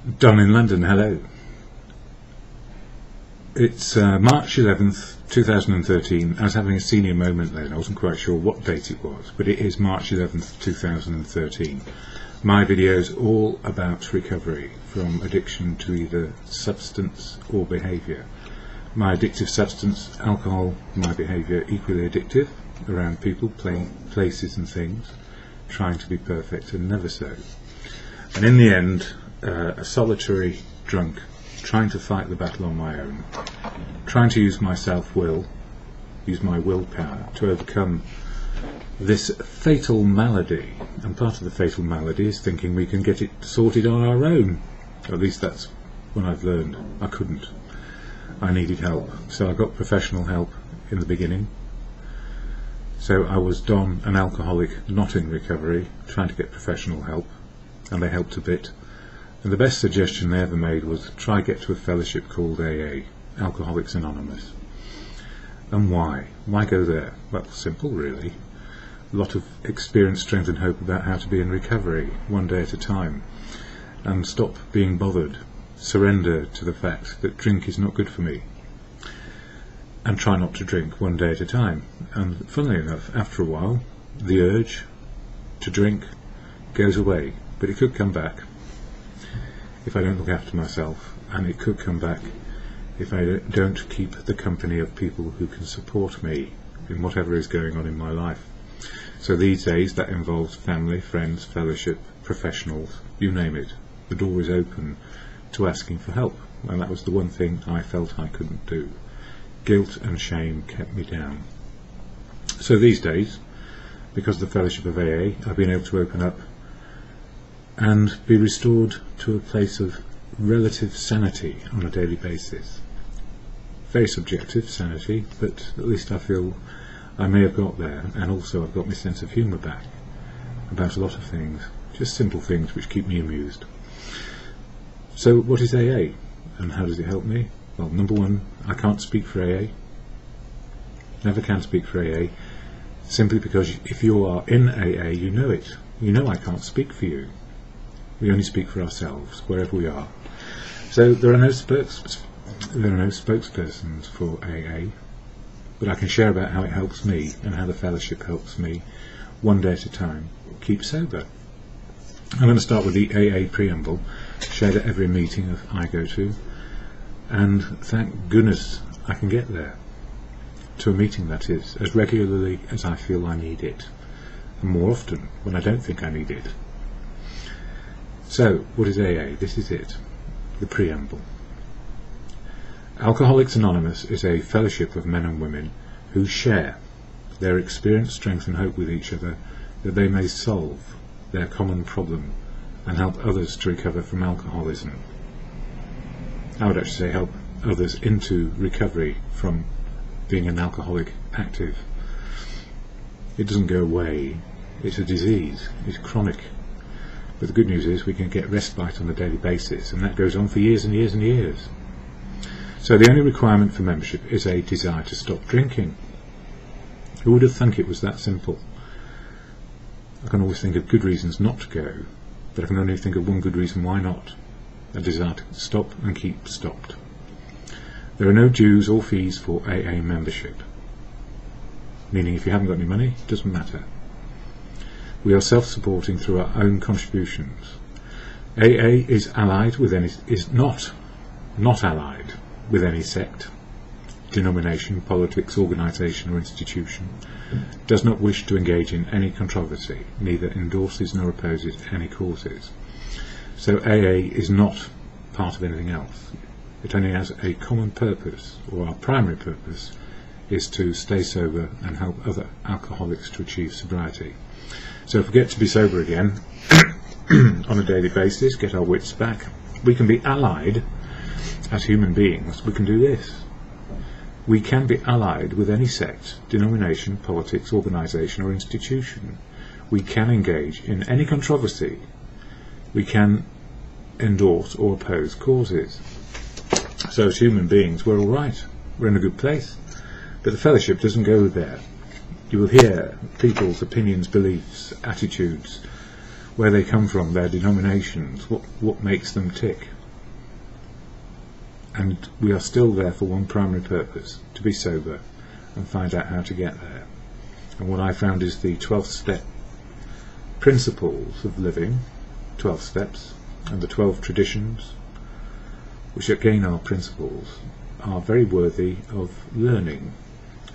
Don in London, hello. It's March 11th, 2013. I was having a senior moment then. I wasn't quite sure what date it was, but it is March 11th, 2013. My video's all about recovery from addiction to either substance or behaviour. My addictive substance, alcohol, my behaviour equally addictive, around people, places and things, trying to be perfect and never so. And in the end, a solitary drunk, trying to fight the battle on my own, trying to use my self-will, use my willpower to overcome this fatal malady. And part of the fatal malady is thinking we can get it sorted on our own. At least that's what I've learned. I couldn't. I needed help. So I got professional help in the beginning. So I was Don, an alcoholic, not in recovery, trying to get professional help, and they helped a bit. And the best suggestion they ever made was try get to a fellowship called AA, Alcoholics Anonymous. And why? Why go there? Well, simple really. A lot of experience, strength and hope about how to be in recovery, one day at a time, and stop being bothered, surrender to the fact that drink is not good for me, and try not to drink one day at a time. And funnily enough, after a while, the urge to drink goes away, but it could come back if I don't look after myself, and it could come back if I don't keep the company of people who can support me in whatever is going on in my life. So these days that involves family, friends, fellowship, professionals, you name it. The door is open to asking for help, and that was the one thing I felt I couldn't do. Guilt and shame kept me down. So these days, because of the fellowship of AA, I've been able to open up and be restored to a place of relative sanity on a daily basis. Very subjective sanity, but at least I feel I may have got there, and also I've got my sense of humour back about a lot of things, just simple things which keep me amused. So what is AA, and how does it help me? Well, number one, I can't speak for AA, never can speak for AA, simply because if you are in AA, you know it. You know I can't speak for you. We only speak for ourselves, wherever we are. So there are no spokespersons for AA, but I can share about how it helps me and how the fellowship helps me one day at a time keep sober. I'm going to start with the AA preamble, shared at every meeting I go to, and thank goodness I can get there, to a meeting that is, as regularly as I feel I need it, and more often when I don't think I need it. So, what is AA? This is it, the preamble. Alcoholics Anonymous is a fellowship of men and women who share their experience, strength and hope with each other, that they may solve their common problem and help others to recover from alcoholism. I would actually say help others into recovery from being an alcoholic active. It doesn't go away, it's a disease, it's chronic. But the good news is we can get respite on a daily basis, and that goes on for years and years and years. So the only requirement for membership is a desire to stop drinking. Who would have thunk it was that simple? I can always think of good reasons not to go, but I can only think of one good reason why not: a desire to stop and keep stopped. There are no dues or fees for AA membership, meaning if you haven't got any money, it doesn't matter. We are self-supporting through our own contributions. AA is not allied with any sect, denomination, politics, organisation or institution, does not wish to engage in any controversy, neither endorses nor opposes any causes. So AA is not part of anything else. It only has a common purpose, or our primary purpose is to stay sober and help other alcoholics to achieve sobriety. So if we get to be sober again on a daily basis, get our wits back, we can be allied as human beings. We can do this. We can be allied with any sect, denomination, politics, organisation or institution. We can engage in any controversy. We can endorse or oppose causes. So as human beings we're all right. We're in a good place. But the fellowship doesn't go there. You will hear people's opinions, beliefs, attitudes, where they come from, their denominations, what makes them tick. And we are still there for one primary purpose, to be sober and find out how to get there. And what I found is the 12-step principles of living, 12 steps, and the 12 traditions, which again are principles, are very worthy of learning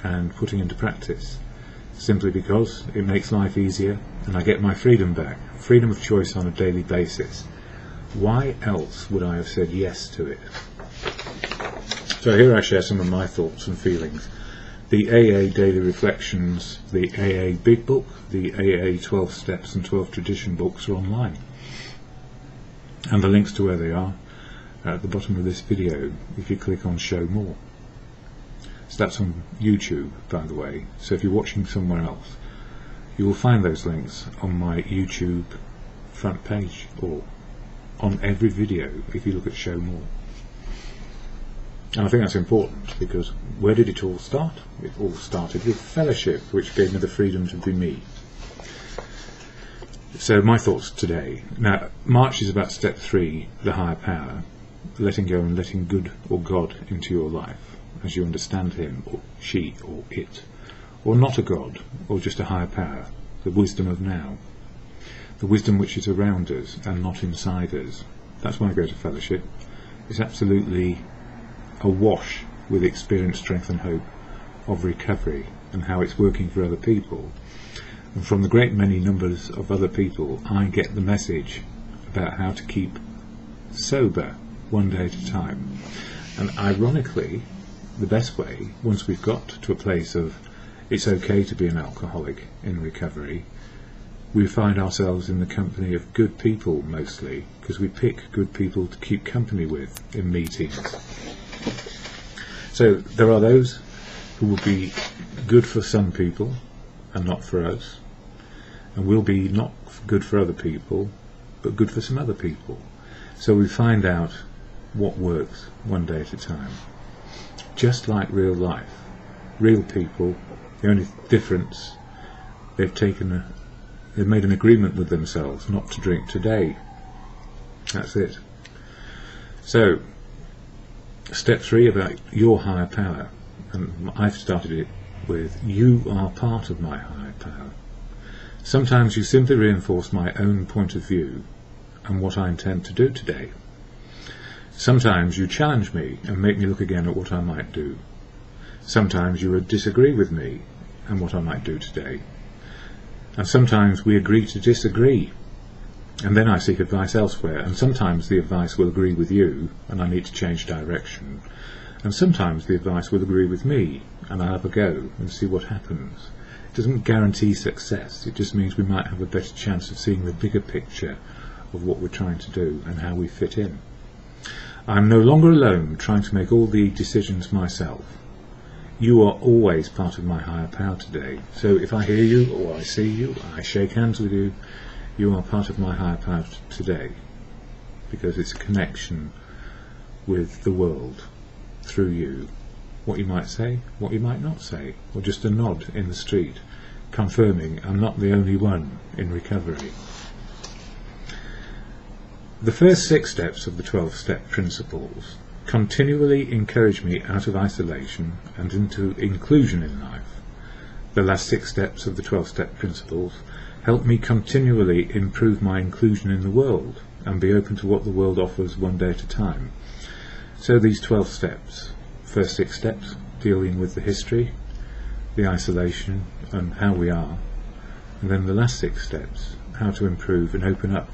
and putting into practice, simply because it makes life easier and I get my freedom back, freedom of choice on a daily basis. Why else would I have said yes to it? So here I share some of my thoughts and feelings. The AA Daily Reflections, the AA Big Book, the AA 12 Steps and 12 Tradition books are online. And the links to where they are at the bottom of this video if you click on Show More. So that's on YouTube, by the way, so if you're watching somewhere else, you will find those links on my YouTube front page or on every video if you look at Show More. And I think that's important, because where did it all start? It all started with fellowship, which gave me the freedom to be me. So my thoughts today. Now, March is about step 3, the higher power, letting go and letting good or God into your life as you understand him or she or it, or not a God, or just a higher power, the wisdom of now, the wisdom which is around us and not inside us. That's why I go to fellowship. It's absolutely awash with experience, strength and hope of recovery and how it's working for other people. And from the great many numbers of other people, I get the message about how to keep sober one day at a time. And ironically, the best way, once we've got to a place of it's okay to be an alcoholic in recovery, we find ourselves in the company of good people mostly, because we pick good people to keep company with in meetings. So there are those who will be good for some people and not for us, and will be not good for other people but good for some other people. So we find out what works one day at a time, just like real life. Real people, the only difference, they've made an agreement with themselves not to drink today. That's it. So step 3 about your higher power, and I've started it with you are part of my higher power. Sometimes you simply reinforce my own point of view and what I intend to do today. Sometimes you challenge me and make me look again at what I might do. Sometimes you would disagree with me and what I might do today. And sometimes we agree to disagree, and then I seek advice elsewhere, and sometimes the advice will agree with you and I need to change direction, and sometimes the advice will agree with me and I'll have a go and see what happens. It doesn't guarantee success, it just means we might have a better chance of seeing the bigger picture of what we're trying to do and how we fit in. I'm no longer alone trying to make all the decisions myself. You are always part of my higher power today. So if I hear you or I see you, I shake hands with you, you are part of my higher power today, because it's a connection with the world through you. What you might say, what you might not say, or just a nod in the street, confirming I'm not the only one in recovery. The first 6 steps of the 12-step principles continually encourage me out of isolation and into inclusion in life. The last 6 steps of the 12-step principles help me continually improve my inclusion in the world and be open to what the world offers one day at a time. So these 12 steps, first 6 steps dealing with the history, the isolation and how we are, and then the last 6 steps, how to improve and open up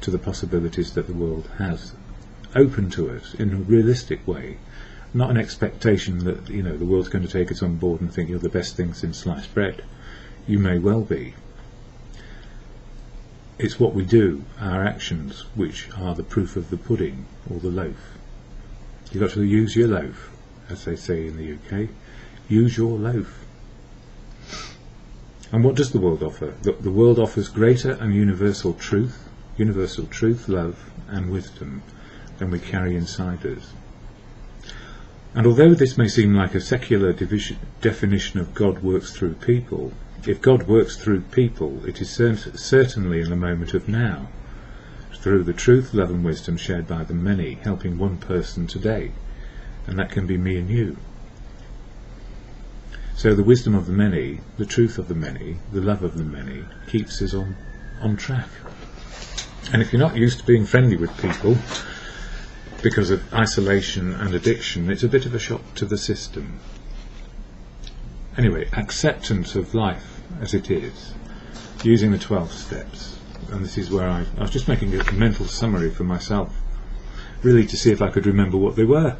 to the possibilities that the world has open to us in a realistic way, not an expectation that the world's going to take us on board and think you're the best thing since sliced bread. You may well be. It's what we do, our actions, which are the proof of the pudding or the loaf. You've got to use your loaf, as they say in the UK. Use your loaf. And what does the world offer? The world offers greater and universal truth, love and wisdom than we carry inside us. And although this may seem like a secular definition of God works through people, if God works through people, it is certainly in the moment of now, through the truth, love and wisdom shared by the many, helping one person today. and that can be me and you. So the wisdom of the many, the truth of the many, the love of the many keeps us on track. And if you're not used to being friendly with people because of isolation and addiction, it's a bit of a shock to the system. Anyway, acceptance of life as it is, using the 12 steps. And this is where I was just making a mental summary for myself, really to see if I could remember what they were.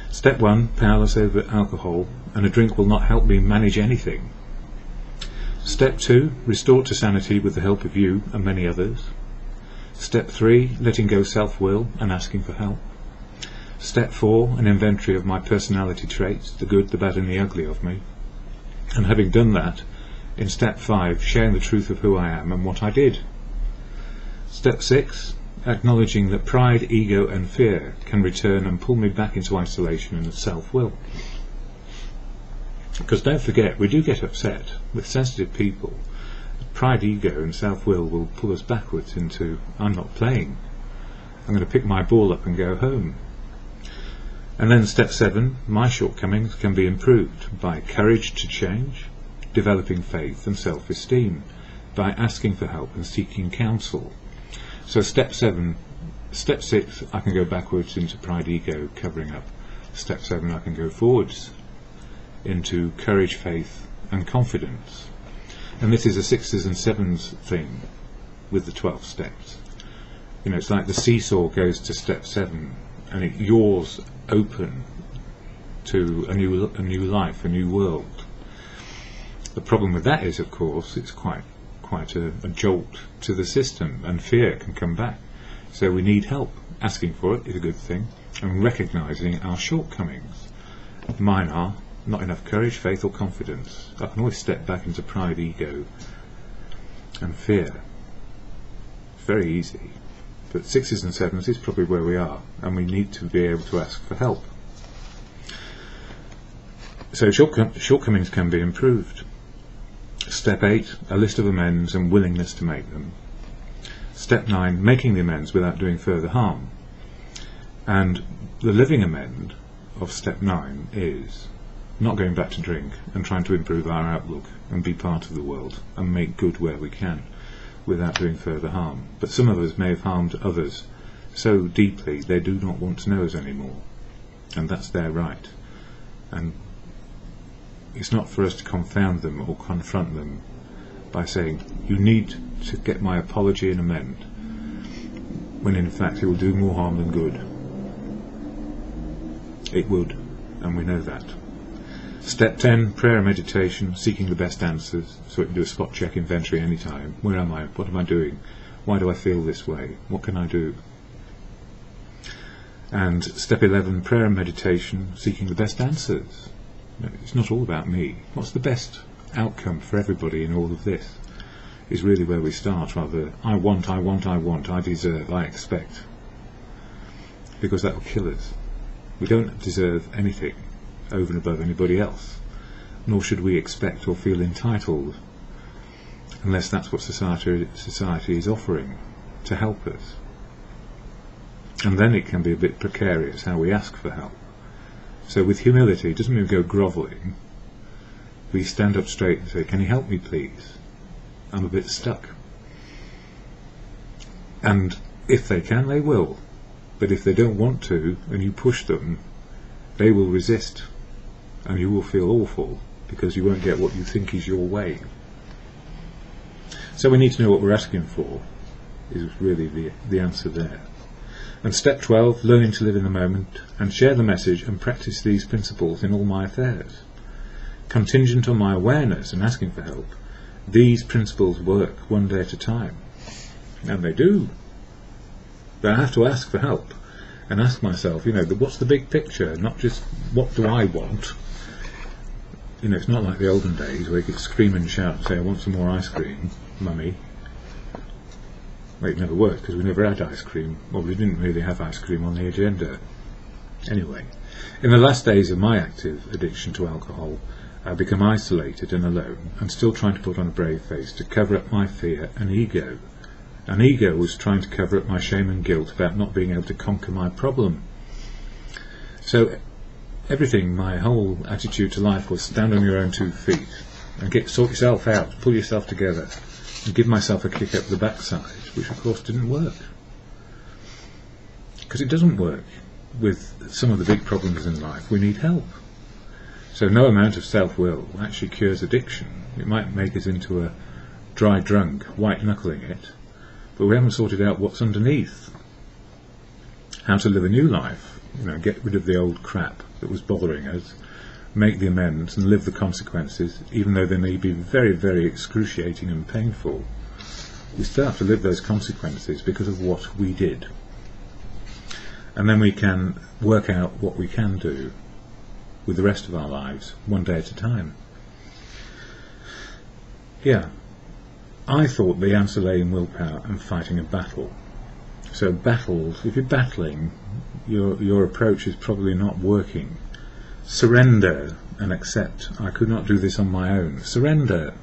Step 1, powerless over alcohol, and a drink will not help me manage anything. Step 2, restore to sanity with the help of you and many others. Step 3, letting go self-will and asking for help. Step 4, an inventory of my personality traits, the good, the bad and the ugly of me. And having done that, in step 5, sharing the truth of who I am and what I did. Step 6, acknowledging that pride, ego and fear can return and pull me back into isolation and self-will. Because don't forget, we do get upset with sensitive people. Pride, ego and self-will will pull us backwards into, I'm not playing, I'm going to pick my ball up and go home. And then step 7, my shortcomings can be improved by courage to change, developing faith and self-esteem, by asking for help and seeking counsel. So step 6, I can go backwards into pride, ego, covering up. Step 7, I can go forwards into courage, faith and confidence. And this is a 6s and 7s thing with the 12 steps. You know, it's like the seesaw goes to step 7 and it yaws open to a new life, a new world. The problem with that is, of course, it's quite a jolt to the system, and fear can come back. So we need help. Asking for it is a good thing, and recognising our shortcomings. Mine are not enough courage, faith or confidence. I can always step back into pride, ego and fear. It's very easy. But 6s and 7s is probably where we are, and we need to be able to ask for help. So shortcomings can be improved. Step 8, a list of amends and willingness to make them. Step 9, making the amends without doing further harm. And the living amend of step 9 is not going back to drink and trying to improve our outlook and be part of the world and make good where we can without doing further harm. But some of us may have harmed others so deeply they do not want to know us anymore, and that's their right. And it's not for us to confound them or confront them by saying, you need to get my apology and amend, when in fact it will do more harm than good. It would, and we know that. Step 10, prayer and meditation, seeking the best answers, so we can do a spot check inventory anytime. Where am I? What am I doing? Why do I feel this way? What can I do? And step 11, prayer and meditation, seeking the best answers. It's not all about me. What's the best outcome for everybody in all of this is really where we start, rather I want, I deserve, I expect. Because that will kill us. We don't deserve anything over and above anybody else, nor should we expect or feel entitled, unless that's what society is offering to help us. And then it can be a bit precarious how we ask for help. So with humility, it doesn't mean we go grovelling. We stand up straight and say, can you help me please? I'm a bit stuck. And if they can, they will. But if they don't want to, and you push them, they will resist. And you will feel awful, because you won't get what you think is your way. So we need to know what we're asking for, is really the answer there. And step 12, learning to live in the moment and share the message and practice these principles in all my affairs. Contingent on my awareness and asking for help, these principles work one day at a time. And they do. But I have to ask for help and ask myself, what's the big picture, not just what do I want. It's not like the olden days where you could scream and shout and say, I want some more ice cream, mummy. Well, it never worked because we never had ice cream. Well, we didn't really have ice cream on the agenda. Anyway, in the last days of my active addiction to alcohol, I become isolated and alone and still trying to put on a brave face to cover up my fear and ego. And ego was trying to cover up my shame and guilt about not being able to conquer my problem. So everything, my whole attitude to life was stand on your own 2 feet and sort yourself out, pull yourself together, and give myself a kick up the backside, which of course didn't work. Because it doesn't work with some of the big problems in life. We need help. So no amount of self-will actually cures addiction. It might make us into a dry drunk, white-knuckling it, but we haven't sorted out what's underneath. How to live a new life, get rid of the old crap that was bothering us, make the amends and live the consequences, even though they may be very, very excruciating and painful. We still have to live those consequences because of what we did. And then we can work out what we can do with the rest of our lives, one day at a time. Yeah, I thought the answer lay in willpower and fighting a battle. So battles, if you're battling, your approach is probably not working. Surrender and accept. I could not do this on my own. Surrender.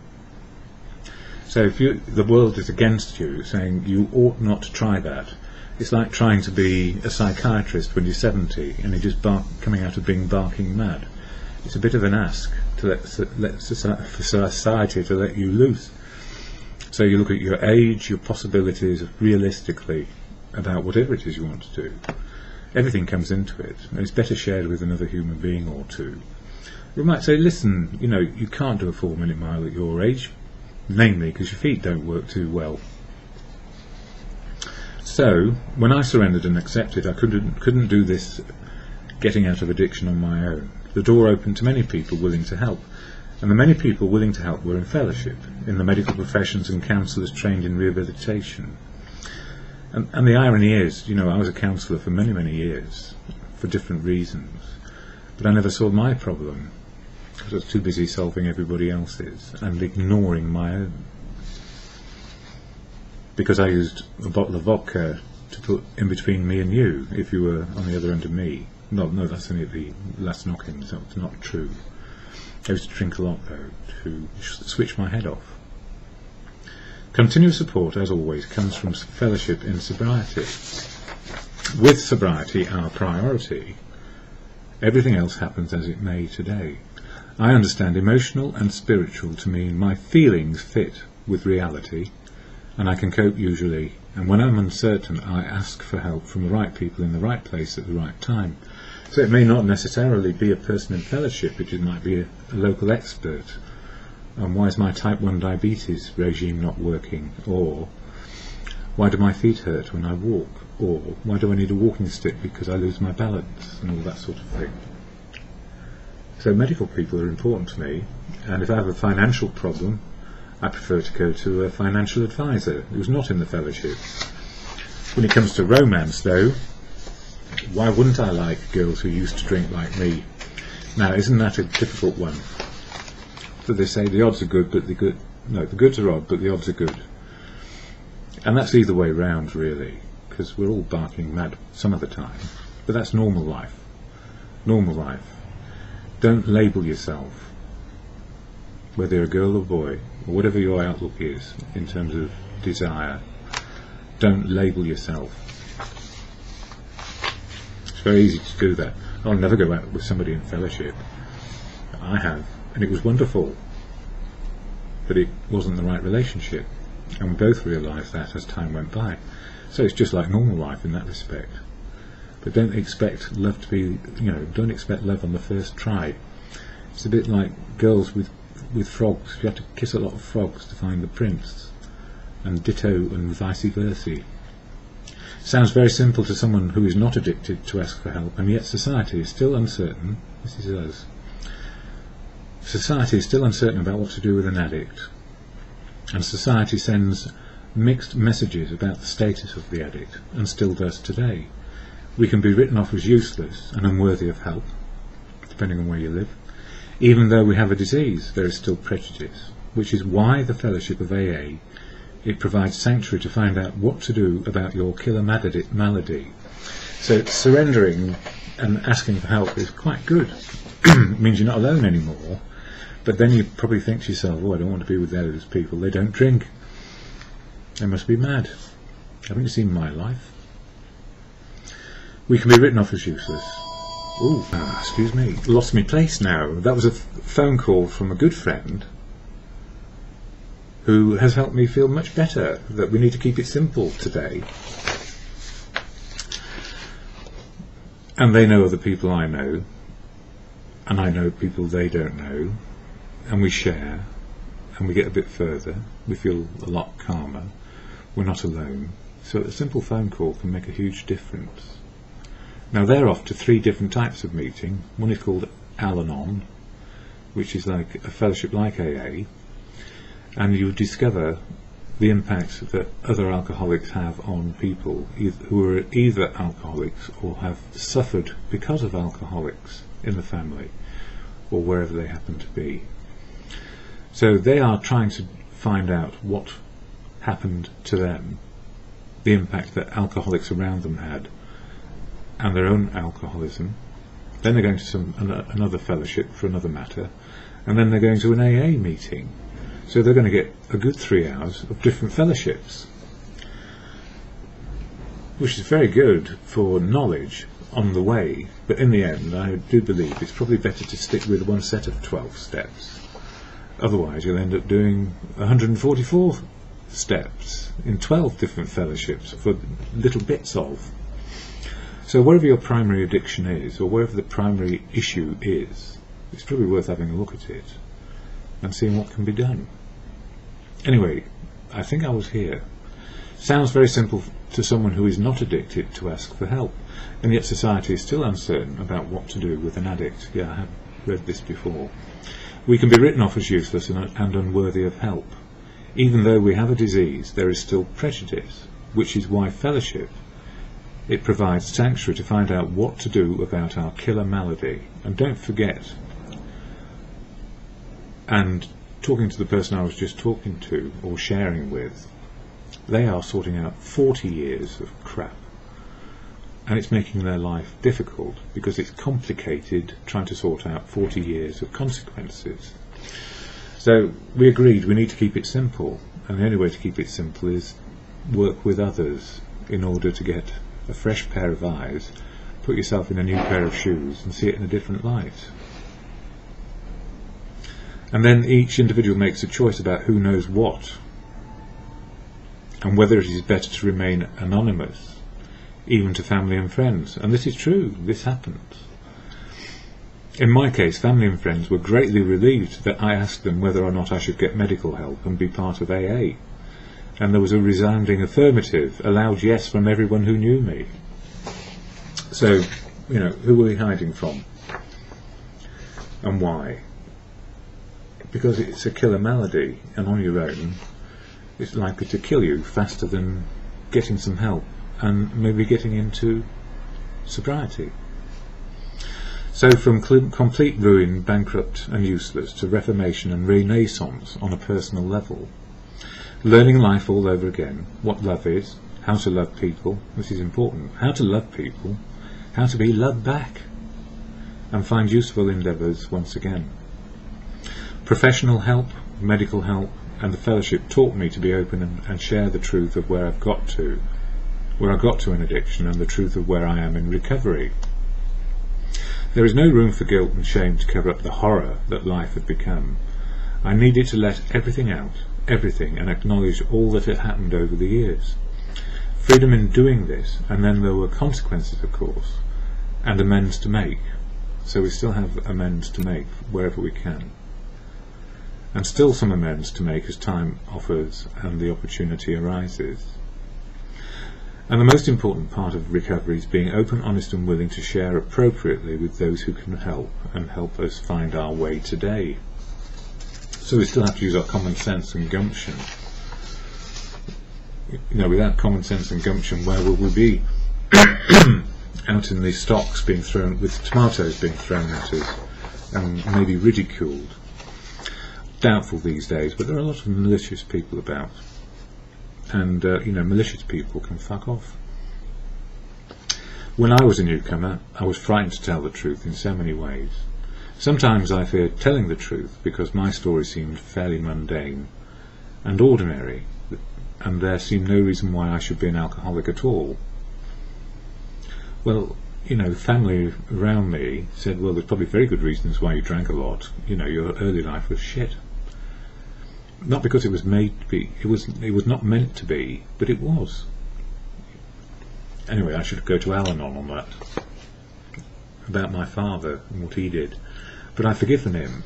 So if the world is against you, saying you ought not to try that, it's like trying to be a psychiatrist when you're 70 and you're just coming out of being barking mad. It's a bit of an ask to let society to let you loose. So you look at your age, your possibilities realistically about whatever it is you want to do. Everything comes into it, and it's better shared with another human being or two. We might say, listen, you can't do a 4-minute mile at your age, namely because your feet don't work too well. So, when I surrendered and accepted, I couldn't do this getting out of addiction on my own. The door opened to many people willing to help, and the many people willing to help were in fellowship, in the medical professions and counsellors trained in rehabilitation. And the irony is, I was a counsellor for many, many years, for different reasons, but I never saw my problem, because I was too busy solving everybody else's and ignoring my own. Because I used a bottle of vodka to put in between me and you, if you were on the other end of me. No, that's only the last knocking, so it's not true. I used to drink a lot, though, to switch my head off. Continuous support, as always, comes from fellowship in sobriety. With sobriety our priority, everything else happens as it may today. I understand emotional and spiritual to mean my feelings fit with reality, and I can cope usually, and when I'm uncertain I ask for help from the right people in the right place at the right time. So it may not necessarily be a person in fellowship, it might be a local expert. Why is my type 1 diabetes regime not working? Or why do my feet hurt when I walk? Or why do I need a walking stick because I lose my balance? And all that sort of thing. So medical people are important to me, and if I have a financial problem, I prefer to go to a financial advisor who's not in the fellowship. When it comes to romance, though, why wouldn't I like girls who used to drink like me? Now, isn't that a difficult one? So they say the odds are good, but the goods are odd, but the odds are good. And that's either way round, really, because we're all barking mad some of the time. But that's normal life. Normal life. Don't label yourself, whether you're a girl or boy, or whatever your outlook is in terms of desire. Don't label yourself. It's very easy to do that. I'll never go out with somebody in fellowship. I have, and it was wonderful, but it wasn't the right relationship, and we both realised that as time went by. So it's just like normal life in that respect. But don't expect love to be, don't expect love on the first try. It's a bit like girls with frogs. You have to kiss a lot of frogs to find the prince, and ditto and vice versa. Sounds very simple to someone who is not addicted to ask for help, and yet society is still uncertain. This is us. Society is still uncertain about what to do with an addict, and society sends mixed messages about the status of the addict, and still does today. We can be written off as useless and unworthy of help, depending on where you live. Even though we have a disease, there is still prejudice, which is why the fellowship of AA, it provides sanctuary to find out what to do about your killer malady. So surrendering and asking for help is quite good. It means you're not alone anymore. But then you probably think to yourself, oh, I don't want to be with those people. They don't drink. They must be mad. Haven't you seen my life? We can be written off as useless. Excuse me, lost my place now. That was a phone call from a good friend who has helped me feel much better, that we need to keep it simple today. And they know other people I know, and I know people they don't know, and we share, and we get a bit further. We feel a lot calmer. We're not alone. So a simple phone call can make a huge difference. Now they're off to 3 different types of meeting. One is called Al-Anon, which is like a fellowship like AA, and you discover the impact that other alcoholics have on people who are either alcoholics or have suffered because of alcoholics in the family or wherever they happen to be. So they are trying to find out what happened to them, the impact that alcoholics around them had, and their own alcoholism. Then they're going to another fellowship for another matter, and then they're going to an AA meeting. So they're going to get a good 3 hours of different fellowships, which is very good for knowledge on the way, but in the end I do believe it's probably better to stick with one set of 12 steps. Otherwise you'll end up doing 144 steps in 12 different fellowships for little bits of. So wherever your primary addiction is, or wherever the primary issue is, it's probably worth having a look at it and seeing what can be done. Anyway, I think I was here. Sounds very simple to someone who is not addicted to ask for help, and yet society is still uncertain about what to do with an addict. Yeah, I have read this before. We can be written off as useless and unworthy of help. Even though we have a disease, there is still prejudice, which is why fellowship, it provides sanctuary to find out what to do about our killer malady. And don't forget, and talking to the person I was just talking to or sharing with, they are sorting out 40 years of crap, and it's making their life difficult because it's complicated trying to sort out 40 years of consequences. So we agreed we need to keep it simple, and the only way to keep it simple is work with others in order to get a fresh pair of eyes, put yourself in a new pair of shoes and see it in a different light. And then each individual makes a choice about who knows what, and whether it is better to remain anonymous, even to family and friends. And this is true, this happens. In my case, family and friends were greatly relieved that I asked them whether or not I should get medical help and be part of AA. And there was a resounding affirmative, a loud yes from everyone who knew me. So, you know, who were we hiding from? And why? Because it's a killer malady, and on your own it's likely to kill you faster than getting some help and maybe getting into sobriety. So from complete ruin, bankrupt and useless, to reformation and renaissance on a personal level. Learning life all over again, what love is, how to love people, this is important, how to love people, how to be loved back, and find useful endeavours once again. Professional help, medical help, and the fellowship taught me to be open and share the truth of where I got to in addiction, and the truth of where I am in recovery. There is no room for guilt and shame to cover up the horror that life had become. I needed to let everything out, everything, and acknowledge all that had happened over the years. Freedom in doing this, and then there were consequences, of course, and amends to make. So we still have amends to make wherever we can, and still some amends to make as time offers and the opportunity arises. And the most important part of recovery is being open, honest and willing to share appropriately with those who can help and help us find our way today. So we still have to use our common sense and gumption. You know, without common sense and gumption, where will we be? Out in the stocks being thrown, with tomatoes being thrown at us and maybe ridiculed. Doubtful these days, but there are a lot of malicious people about. And, you know, malicious people can fuck off. When I was a newcomer, I was frightened to tell the truth in so many ways. Sometimes I feared telling the truth because my story seemed fairly mundane and ordinary, and there seemed no reason why I should be an alcoholic at all. Well, family around me said, well, there's probably very good reasons why you drank a lot. Your early life was shit. Not because it was made to be. It was not meant to be, but it was. Anyway, I should go to Al-Anon on that, about my father and what he did. But I've forgiven him.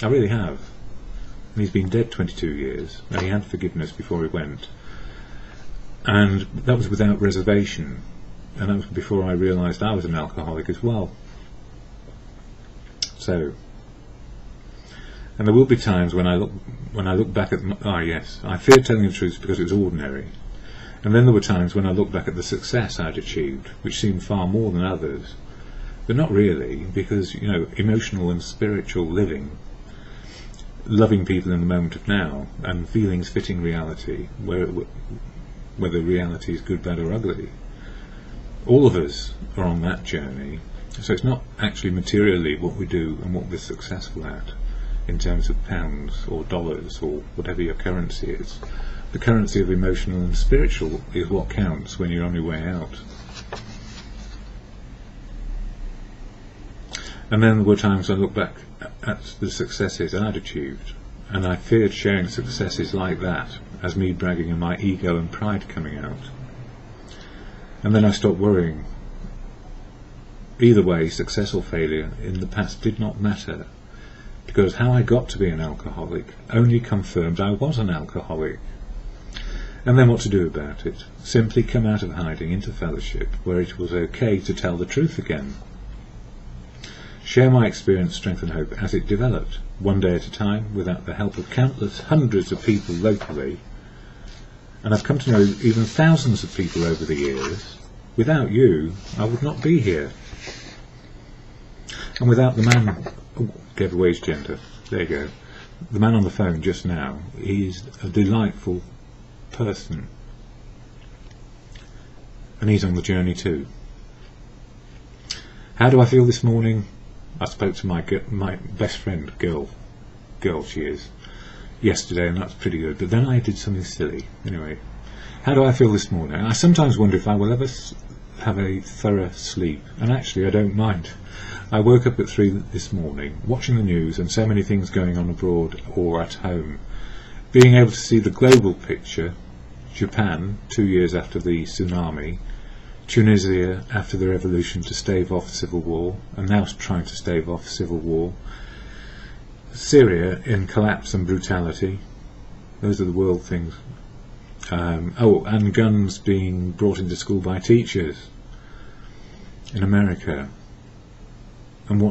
I really have. And he's been dead 22 years, and he had forgiveness before he went. And that was without reservation. And that was before I realised I was an alcoholic as well. So, and there will be times when I look back at I feared telling the truth because it was ordinary. And then there were times when I look back at the success I'd achieved, which seemed far more than others, but not really, because emotional and spiritual living, loving people in the moment of now, and feelings fitting reality, whether reality is good, bad or ugly. All of us are on that journey, so it's not actually materially what we do and what we're successful at in terms of pounds or dollars or whatever your currency is. The currency of emotional and spiritual is what counts when you're on your way out. And then there were times I look back at the successes I'd achieved, and I feared sharing successes like that as me bragging and my ego and pride coming out. And then I stopped worrying. Either way, success or failure in the past did not matter, because how I got to be an alcoholic only confirmed I was an alcoholic. And then what to do about it? Simply come out of hiding into fellowship, where it was okay to tell the truth again. Share my experience, strength and hope as it developed, one day at a time, without the help of countless hundreds of people locally. And I've come to know even thousands of people over the years. Without you, I would not be here. And without the man... gave away his gender. There you go. The man on the phone just now, he's a delightful person, and he's on the journey too. How do I feel this morning? I spoke to my best friend, girl she is, yesterday, and that's pretty good, but then I did something silly. Anyway, how do I feel this morning? I sometimes wonder if I will ever have a thorough sleep, and actually I don't mind. I woke up at 3 this morning watching the news and so many things going on abroad or at home. Being able to see the global picture, Japan 2 years after the tsunami, Tunisia after the revolution to stave off civil war, and now trying to stave off civil war, Syria in collapse and brutality, those are the world things. And guns being brought into school by teachers in America, and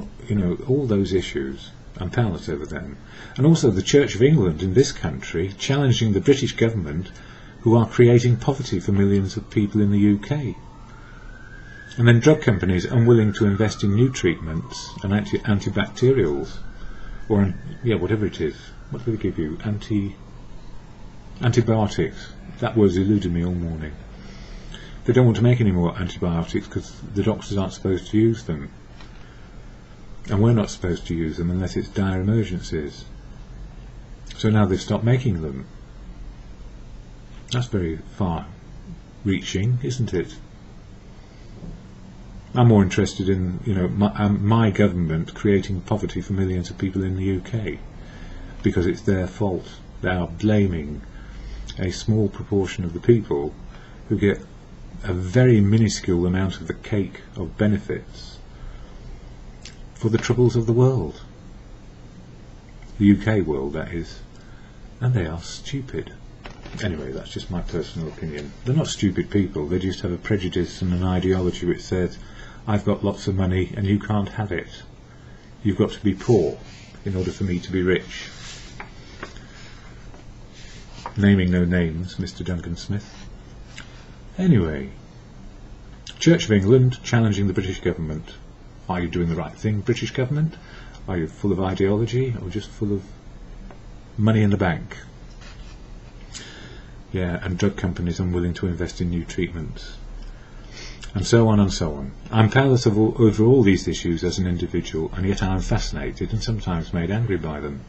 all those issues. I'm powerless over them. And also the Church of England in this country challenging the British government, who are creating poverty for millions of people in the UK. And then drug companies unwilling to invest in new treatments and antibacterials, or whatever it is. What do they give you? Antibiotics. That word's eluded me all morning. They don't want to make any more antibiotics because the doctors aren't supposed to use them. And we're not supposed to use them unless it's dire emergencies. So now they've stopped making them. That's very far-reaching, isn't it? I'm more interested in, my government creating poverty for millions of people in the UK, because it's their fault. They are blaming a small proportion of the people who get a very minuscule amount of the cake of benefits for the troubles of the world. The UK world, that is. And they are stupid. Anyway, that's just my personal opinion. They're not stupid people, they just have a prejudice and an ideology which says, I've got lots of money and you can't have it. You've got to be poor in order for me to be rich. Naming no names, Mr. Duncan Smith. Anyway, Church of England challenging the British government. Are you doing the right thing, British government? Are you full of ideology or just full of money in the bank? Yeah, and drug companies unwilling to invest in new treatments. And so on and so on. I'm powerless over all these issues as an individual, and yet I'm fascinated and sometimes made angry by them.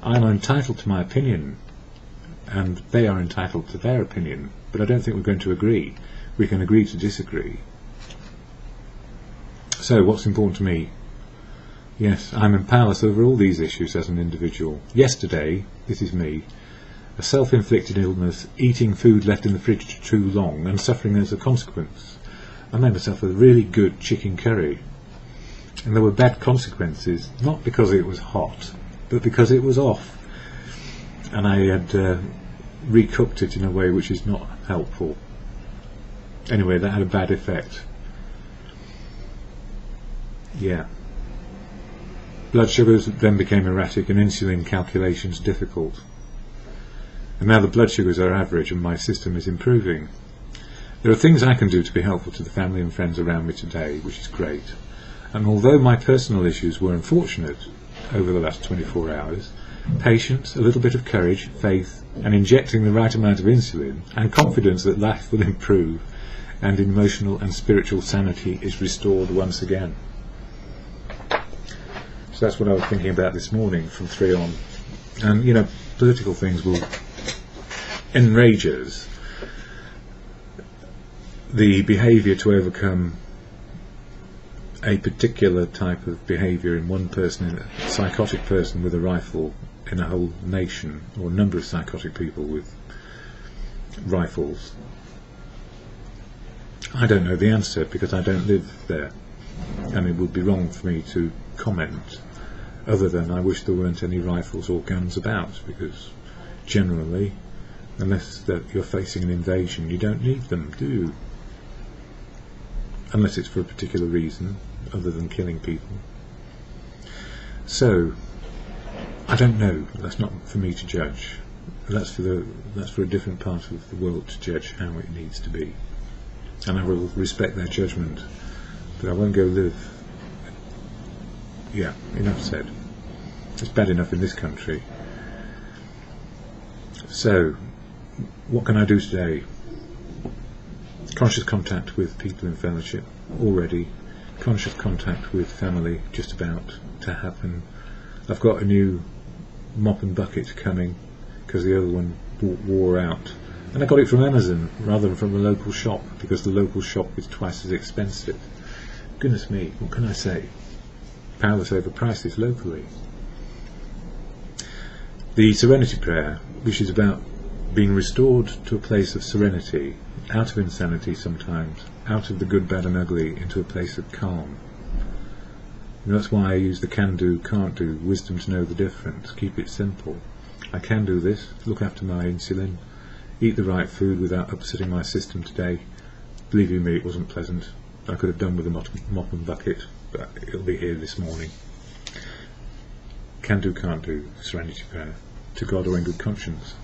I'm entitled to my opinion, and they are entitled to their opinion, but I don't think we're going to agree. We can agree to disagree. So what's important to me? Yes, I'm powerless over all these issues as an individual. Yesterday, this is me, a self-inflicted illness, eating food left in the fridge too long and suffering as a consequence. I made myself a really good chicken curry, and there were bad consequences, not because it was hot, but because it was off, and I had recooked it in a way which is not helpful. Anyway, that had a bad effect. Yeah. Blood sugars then became erratic and insulin calculations difficult. And now the blood sugars are average and my system is improving. There are things I can do to be helpful to the family and friends around me today, which is great. And although my personal issues were unfortunate over the last 24 hours, patience, a little bit of courage, faith, and injecting the right amount of insulin, and confidence that life will improve, and emotional and spiritual sanity is restored once again. So that's what I was thinking about this morning from 3 on. And, you know, political things will enrage us. The behaviour to overcome a particular type of behaviour in one person, a psychotic person with a rifle in a whole nation, or a number of psychotic people with rifles. I don't know the answer because I don't live there, and it would be wrong for me to comment other than I wish there weren't any rifles or guns about, because generally, unless that you're facing an invasion, you don't need them, do you? Unless it's for a particular reason other than killing people. So I don't know, that's not for me to judge. That's for a different part of the world to judge how it needs to be, and I will respect their judgment, but I won't go live. Yeah, enough said. It's bad enough in this country. So, what can I do today? Conscious contact with people in fellowship already. Conscious contact with family just about to happen. I've got a new mop and bucket coming because the other one wore out. And I got it from Amazon rather than from a local shop because the local shop is twice as expensive. Goodness me, what can I say? Powerless over prices locally. The Serenity Prayer, which is about being restored to a place of serenity, out of insanity sometimes, out of the good, bad and ugly, into a place of calm. And that's why I use the can do, can't do, wisdom to know the difference, keep it simple. I can do this, look after my insulin, eat the right food without upsetting my system today. Believe you me, it wasn't pleasant. I could have done with a mop and bucket, but it'll be here this morning. Can do, can't do, Serenity Prayer. To God or in good conscience.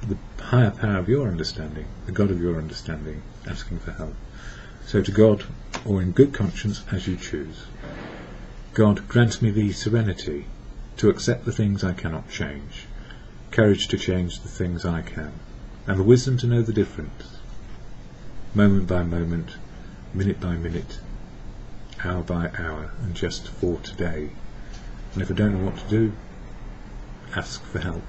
The higher power of your understanding, the God of your understanding, asking for help. So to God or in good conscience as you choose. God, grant me the serenity to accept the things I cannot change, courage to change the things I can, and the wisdom to know the difference, moment by moment, minute by minute, hour by hour, and just for today. And if I don't know what to do, ask for help.